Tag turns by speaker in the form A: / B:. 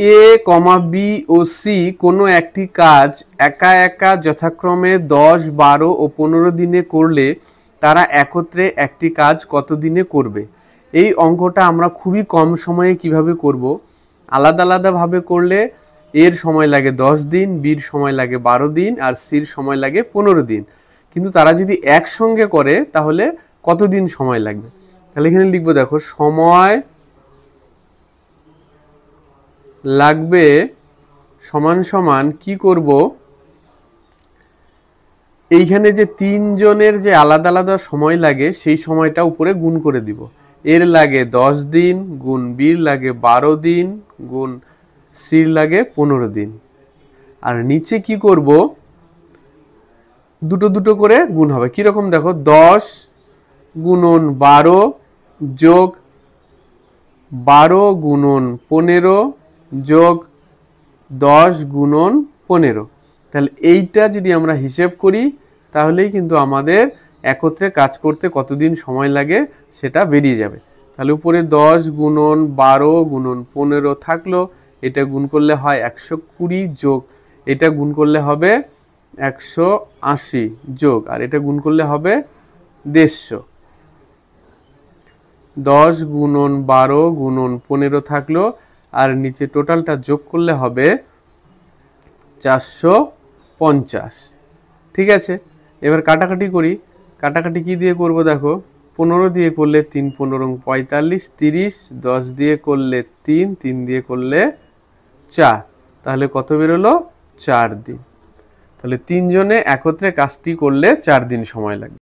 A: এ কমা B ও C কোনো একটি কাজ একা একা যথাক্রমে 10, 12 ও 15 দিনে করলে তারা একত্রে একটি কাজ কত দিনে করবে। এই অঙ্কটা আমরা খুবই কম সময়ে কিভাবে করব। আলাদা আলাদাভাবে করলে এর সময় লাগে 10 দিন, বির সময় লাগে 12 দিন আর সির সময় লাগে 15 দিন। কিন্তু তারা যদি একসঙ্গে করে তাহলে কতদিন সময় লাগবে। তাহলে এখানে লিখবো, দেখো সময় লাগবে সমান সমান কি করব, এইখানে যে 3 জনের যে আলাদা আলাদা সময় লাগে সেই সময়টা উপরে গুণ করে দিব। এর লাগে 10 দিন গুণ বির লাগে 12 দিন গুণ সির লাগে 15 দিন। আর নিচে কি করব, দুটো দুটো করে গুণ হবে। কিরকম দেখো, 10 গুণন 12 যোগ 12 গুণন 15 যোগ 10 গুণন 15। তাহলে এইটা যদি আমরা হিসেব করি তাহলেই কিন্তু আমাদের একত্রে কাজ করতে কতদিন সময় লাগে সেটা বেরিয়ে যাবে। তাহলে উপরে 10 গুণন 12 গুণন 15 থাকলো, এটা গুণ করলে হয় 120 যোগ এটা গুণ করলে হবে 180 যোগ আর এটা গুণ করলে হবে 150। 10 গুণন 12 গুণন 15 থাকলো আর নিচে টোটালটা যোগ করলে হবে 450। ঠিক আছে, এবার কাটাকাটি করি। কাটাকাটি কি দিয়ে করব, দেখো 15 দিয়ে করলে 3 15 45, 30, 10 দিয়ে করলে 3, 3 দিয়ে করলে 4, তাহলে কত বেরোলো, 4 দিন। তাহলে 3 জনে একত্রে কাজটি করলে 4 দিন সময় লাগবে।